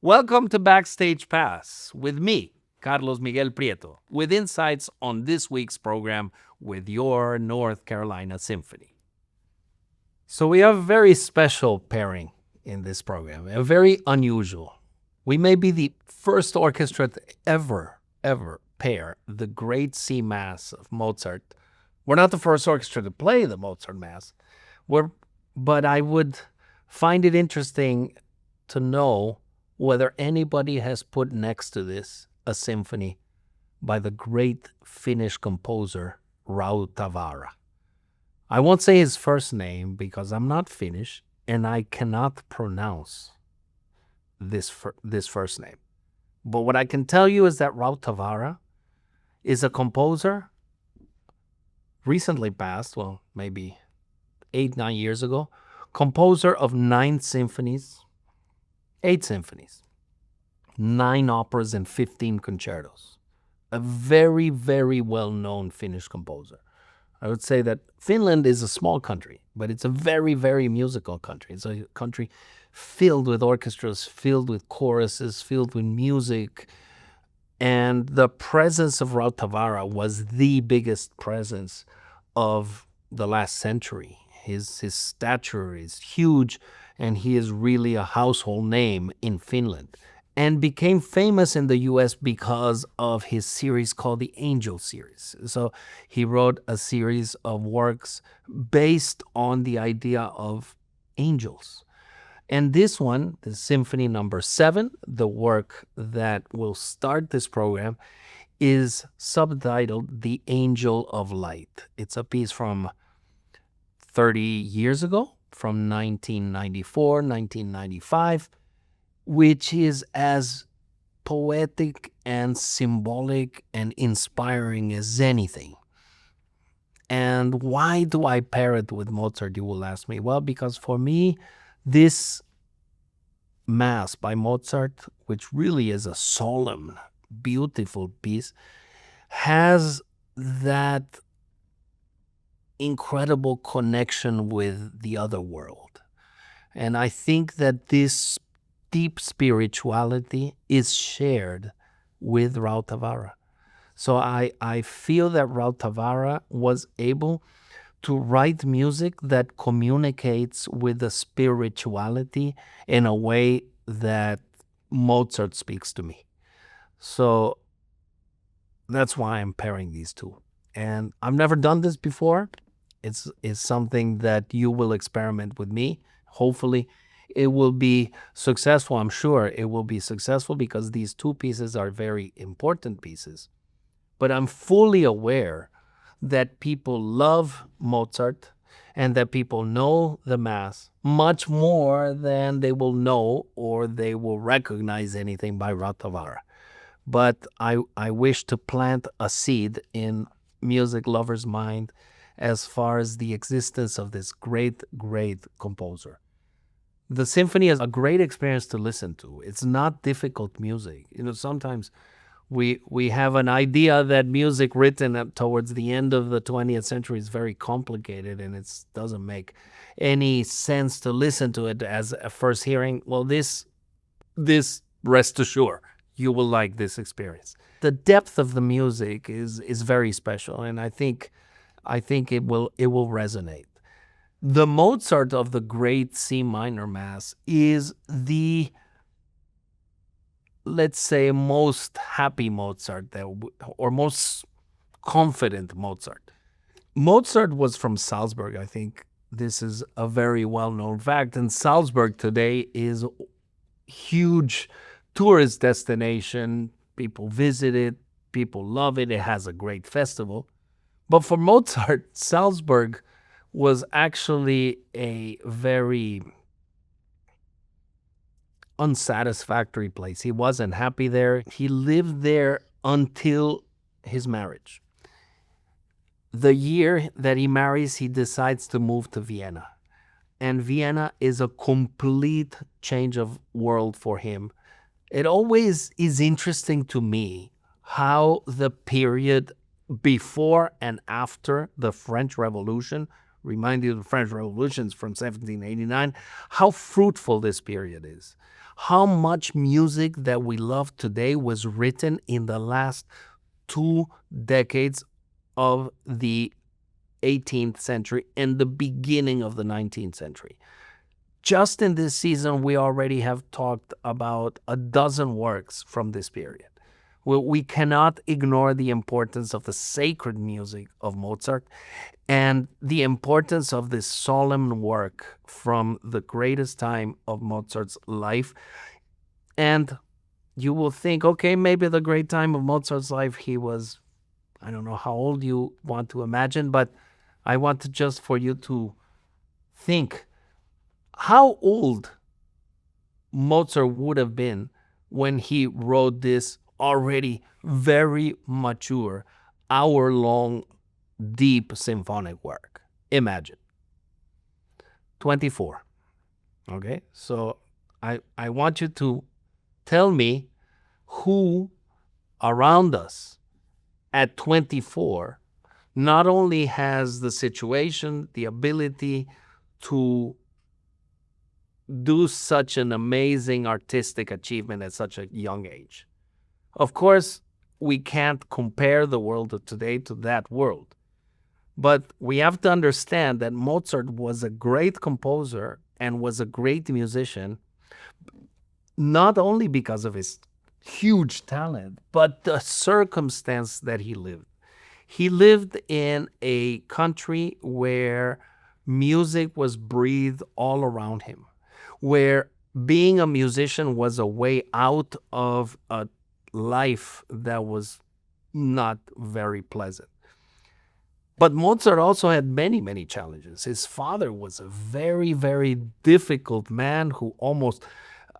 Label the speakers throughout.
Speaker 1: Welcome to Backstage Pass with me, Carlos Miguel Prieto, with insights on this week's program with your North Carolina Symphony. So we have a very special pairing in this program, and very unusual. We may be the first orchestra to ever pair the great C Mass of Mozart. We're not the first orchestra to play the Mozart Mass, but I would find it interesting to know whether anybody has put next to this a symphony by the great Finnish composer Rautavaara. I won't say his first name because I'm not Finnish and I cannot pronounce this first name. But what I can tell you is that Rautavaara is a composer recently passed, well, maybe 8-9 years ago, composer of 9 symphonies, 8 symphonies, 9 operas, and 15 concertos. A very, very well-known Finnish composer. I would say that Finland is a small country, but it's a very, very musical country. It's a country filled with orchestras, filled with choruses, filled with music. And the presence of Rautavaara was the biggest presence of the last century. His stature is huge, and he is really a household name in Finland, and became famous in the U.S. because of his series called the Angel Series. So he wrote a series of works based on the idea of angels. And this one, the Symphony Number 7, the work that will start this program, is subtitled The Angel of Light. It's a piece from 30 years ago, from 1994, 1995, which is as poetic and symbolic and inspiring as anything. And why do I pair it with Mozart, you will ask me? Well, because for me, this Mass by Mozart, which really is a solemn, beautiful piece, has that incredible connection with the other world. And I think that this deep spirituality is shared with Rautavaara. So I feel that Rautavaara was able to write music that communicates with the spirituality in a way that Mozart speaks to me. So that's why I'm pairing these two. And I've never done this before. It's something that you will experiment with me. Hopefully it will be successful. I'm sure it will be successful because these two pieces are very important pieces. But I'm fully aware that people love Mozart and that people know the Mass much more than they will know or they will recognize anything by Rautavaara. But I wish to plant a seed in music lovers' mind as far as the existence of this great, great composer. The symphony is a great experience to listen to. It's not difficult music. Sometimes we have an idea that music written towards the end of the 20th century is very complicated and it doesn't make any sense to listen to it as a first hearing. Well, this rest assured, you will like this experience. The depth of the music is very special, and I think it will resonate. The Mozart of the great C minor Mass is the, let's say, most happy Mozart or most confident Mozart. Mozart was from Salzburg. I think this is a very well-known fact. And Salzburg today is a huge tourist destination. People visit it. People love it. It has a great festival. But for Mozart, Salzburg was actually a very unsatisfactory place. He wasn't happy there. He lived there until his marriage. The year that he marries, he decides to move to Vienna. And Vienna is a complete change of world for him. It always is interesting to me how the period before and after the French Revolution, remind you of the French Revolutions from 1789, how fruitful this period is. how much music that we love today was written in the last 2 decades of the 18th century and the beginning of the 19th century. Just in this season, we already have talked about a dozen works from this period. We cannot ignore the importance of the sacred music of Mozart and the importance of this solemn work from the greatest time of Mozart's life. And you will think, okay, maybe the great time of Mozart's life, he was, I don't know how old you want to imagine, but I want to just for you to think how old Mozart would have been when he wrote this already very mature, hour-long, deep symphonic work. Imagine. 24. Okay? So I want you to tell me who around us at 24 not only has the situation, the ability to do such an amazing artistic achievement at such a young age. Of course, we can't compare the world of today to that world. But we have to understand that Mozart was a great composer and was a great musician, not only because of his huge talent, but the circumstance that he lived. He lived in a country where music was breathed all around him, where being a musician was a way out of a life that was not very pleasant. But Mozart also had many, many challenges. His father was a very, very difficult man who almost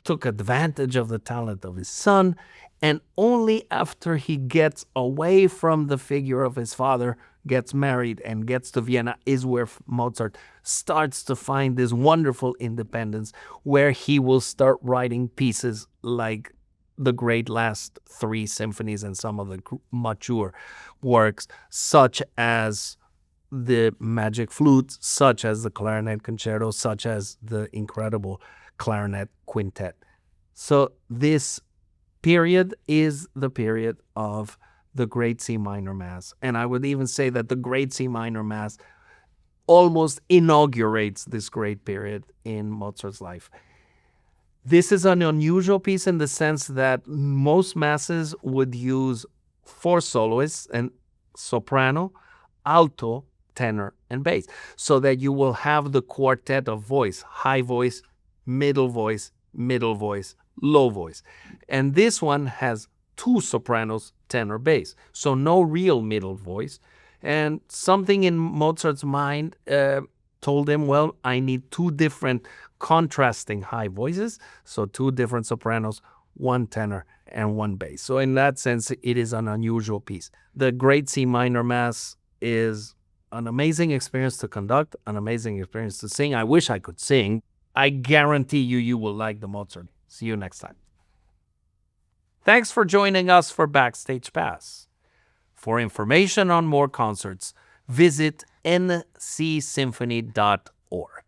Speaker 1: took advantage of the talent of his son. And only after he gets away from the figure of his father, gets married and gets to Vienna, is where Mozart starts to find this wonderful independence, where he will start writing pieces like the great last 3 symphonies and some of the mature works, such as the Magic Flute, such as the Clarinet Concerto, such as the incredible Clarinet Quintet. So this period is the period of the Great C Minor Mass. And I would even say that the Great C Minor Mass almost inaugurates this great period in Mozart's life. This is an unusual piece in the sense that most masses would use 4 soloists, and soprano, alto, tenor, and bass, so that you will have the quartet of voice, high voice, middle voice, low voice. And this one has 2 sopranos, tenor, bass, so no real middle voice. And something in Mozart's mind told him, well, I need 2 different contrasting high voices, so 2 different sopranos, 1 tenor, and 1 bass. So in that sense, it is an unusual piece. The Great C Minor Mass is an amazing experience to conduct, an amazing experience to sing. I wish I could sing. I guarantee you will like the Mozart. See you next time. Thanks for joining us for Backstage Pass. For information on more concerts, visit ncsymphony.org.